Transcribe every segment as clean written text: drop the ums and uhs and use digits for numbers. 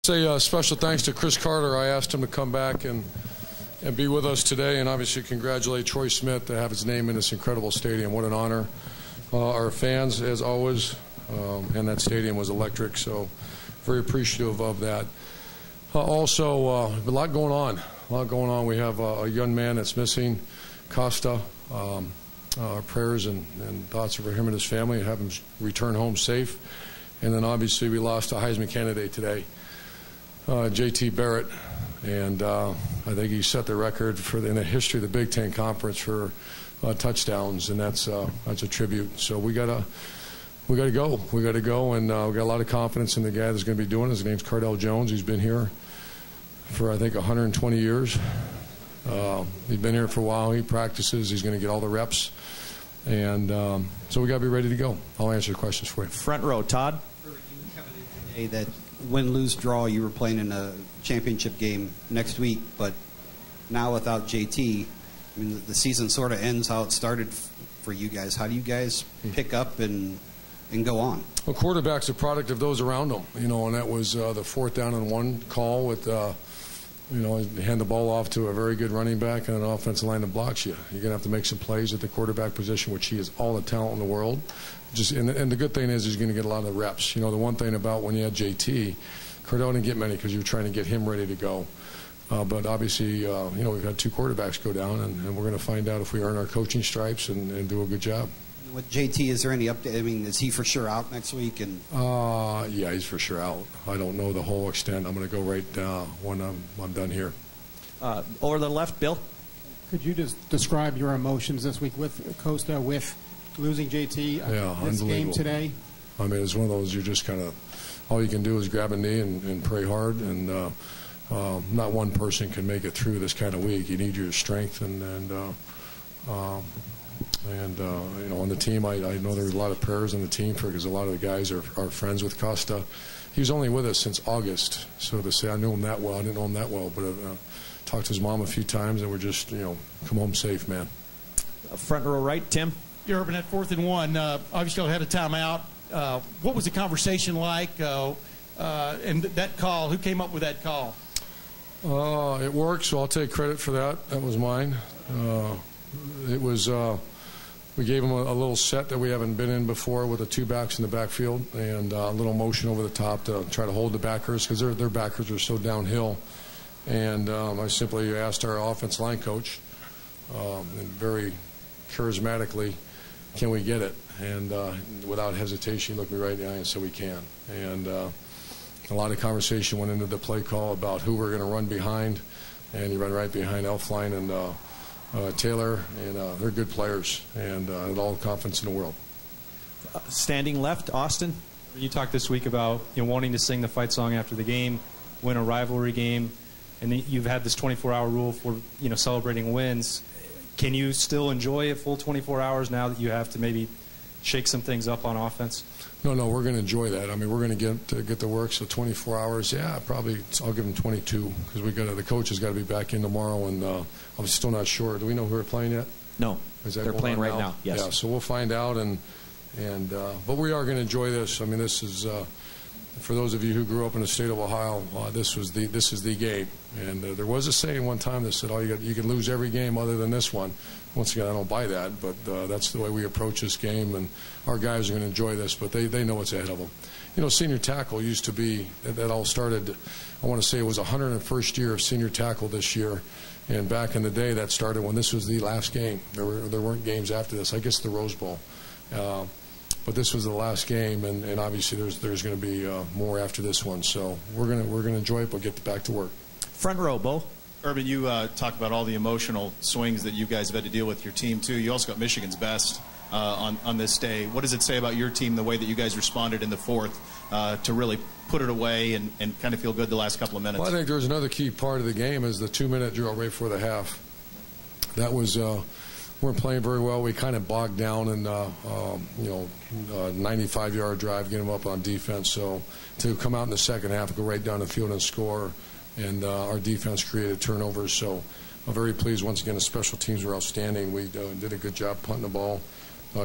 Say special thanks to Chris Carter. I asked him to come back and be with us today, and obviously congratulate Troy Smith to have his name in this incredible stadium. What an honor. Our fans, as always, and that stadium was electric, so very appreciative of that. Also, a lot going on. We have a young man that's missing, Costa. Our prayers and thoughts for him and his family, have him return home safe. And then obviously we lost a Heisman candidate today, JT Barrett, and I think he set the record in the history of the Big Ten Conference for touchdowns, and that's a tribute. So we gotta go, and we got a lot of confidence in the guy that's going to be doing it. His name's Cardell Jones. He's been here for I think 120 years. He's been here for a while. He practices. He's going to get all the reps, and so we got to be ready to go. I'll answer the questions for you. Front row, Todd. You covered it today that win, lose, draw, you were playing in a championship game next week, but now without JT, I mean, the season sort of ends how it started for you guys. How do you guys pick up and go on? Well, quarterback's a product of those around him, and that was the 4th down and 1 call with, hand the ball off to a very good running back and an offensive line that blocks you. You're going to have to make some plays at the quarterback position, which he has all the talent in the world. And the good thing is he's going to get a lot of the reps. The one thing about when you had JT, Cardell didn't get many because you were trying to get him ready to go. But obviously, we've had 2 quarterbacks go down, and we're going to find out if we earn our coaching stripes and do a good job. With JT, is there any update? I mean, is he for sure out next week? And yeah, he's for sure out. I don't know the whole extent. I'm going to go right when I'm done here. Over the left, Bill. Could you just describe your emotions this week with Costa, with losing JT, this game today? I mean, it's one of those you just kind of, all you can do is grab a knee and pray hard, and not one person can make it through this kind of week. You need your strength, and on the team, I know there was a lot of prayers on the team because a lot of the guys are friends with Costa. He was only with us since August, so to say I knew him that well, I didn't know him that well, but talked to his mom a few times, and we're just, come home safe, man. Front row right, Tim. You're Urban at 4th and 1. Obviously, I had a timeout. What was the conversation like? And that call, who came up with that call? It worked, so I'll take credit for that. That was mine. It was we gave them a little set that we haven't been in before with the 2 backs in the backfield and a little motion over the top to try to hold the backers because their backers are so downhill. And I simply asked our offense line coach, and very charismatically, can we get it? And without hesitation, he looked me right in the eye and said we can. And a lot of conversation went into the play call about who we're going to run behind, and he ran right behind Elfline and Taylor, and they're good players, and all the confidence in the world. Standing left, Austin. You talked this week about wanting to sing the fight song after the game, win a rivalry game, and you've had this 24-hour rule for celebrating wins. Can you still enjoy a full 24 hours now that you have to maybe shake some things up on offense? No, we're going to enjoy that. I mean, we're going to get to work. So 24 hours, yeah, probably. I'll give them 22 because the coach has got to be back in tomorrow, and I'm still not sure. Do we know who we're playing yet? No, they're playing right now. Yes. Yeah, so we'll find out, but we are going to enjoy this. I mean, this is for those of you who grew up in the state of Ohio. This is the game, and there was a saying one time that said, you can lose every game other than this one." Once again, I don't buy that, but that's the way we approach this game, and our guys are going to enjoy this, but they know what's ahead of them. Senior tackle used to be, that all started, I want to say it was 101st year of senior tackle this year, and back in the day that started when this was the last game. There weren't games after this. I guess the Rose Bowl. But this was the last game, and obviously there's going to be more after this one. So we're going to enjoy it, but get back to work. Front row, Bo. Urban, you talked about all the emotional swings that you guys have had to deal with your team, too. You also got Michigan's best on this day. What does it say about your team, the way that you guys responded in the 4th to really put it away and kind of feel good the last couple of minutes? Well, I think there's another key part of the game is the 2-minute drill right before the half. That was weren't playing very well. We kind of bogged down in 95-yard drive, get them up on defense. So to come out in the second half, go right down the field and score, and our defense created turnovers. So I'm very pleased. Once again, the special teams were outstanding. We did a good job punting the ball.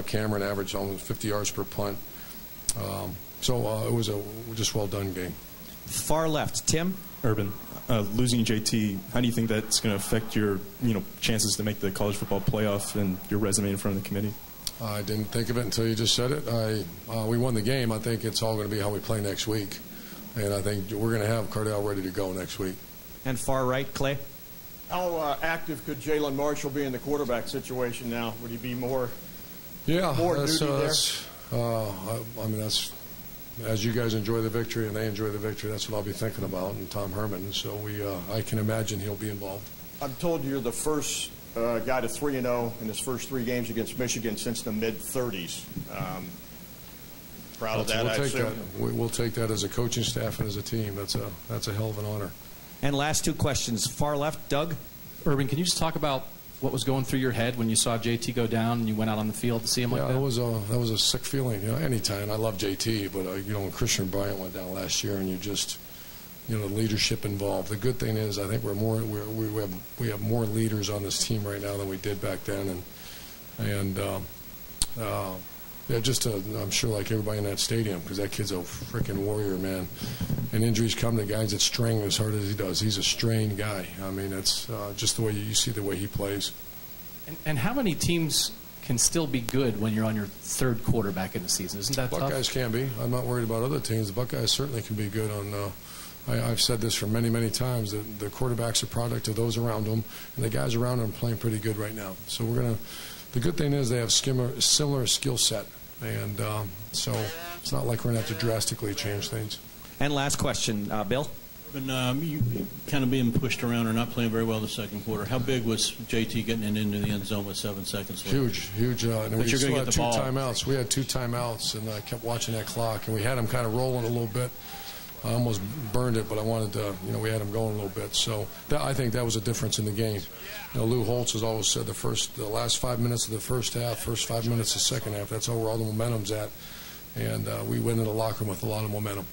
Cameron averaged almost 50 yards per punt. So it was a just well-done game. Far left, Tim. Urban, losing JT, how do you think that's going to affect your chances to make the college football playoff and your resume in front of the committee? I didn't think of it until you just said it. We won the game. I think it's all going to be how we play next week. And I think we're going to have Cardell ready to go next week. And far right, Clay. How active could Jalen March be in the quarterback situation now? Would he be more? Yeah, more duty there? I mean, that's as you guys enjoy the victory and they enjoy the victory. That's what I'll be thinking about. And Tom Herman. So I can imagine he'll be involved. I'm told you're the first guy to 3-0 in his first 3 games against Michigan since the mid-30s. Proud of that, I assume. We'll take that as a coaching staff and as a team. That's a hell of an honor. And last 2 questions. Far left, Doug. Urban, can you just talk about what was going through your head when you saw JT go down and you went out on the field to see him like that? Yeah, that was a sick feeling. Anytime. I love JT, but when Christian Bryant went down last year, and you just, the leadership involved. The good thing is, I think we have more leaders on this team right now than we did back then, I'm sure like everybody in that stadium, because that kid's a freaking warrior, man. And injuries come to guys that string as hard as he does. He's a strained guy. I mean, it's just the way you see the way he plays. And how many teams can still be good when you're on your 3rd quarterback in the season? Isn't that tough? Buckeyes can be. I'm not worried about other teams. The Buckeyes certainly can be good on. I've said this for many, many times, that the quarterback's a product of those around them, and the guys around them are playing pretty good right now. So the good thing is they have similar skill set, and so it's not like we're going to have to drastically change things. And last question, Bill. You kind of being pushed around or not playing very well in the 2nd quarter. How big was JT getting it into the end zone with 7 seconds left? Huge. And we still had 2 ball. timeouts. We had 2 timeouts, and I kept watching that clock, and we had him kind of rolling a little bit. I almost burned it, but I wanted to, we had him going a little bit. So I think that was a difference in the game. Lou Holtz has always said the last 5 minutes of the first half, first 5 minutes of the second half, that's where all the momentum's at. And we went in the locker room with a lot of momentum.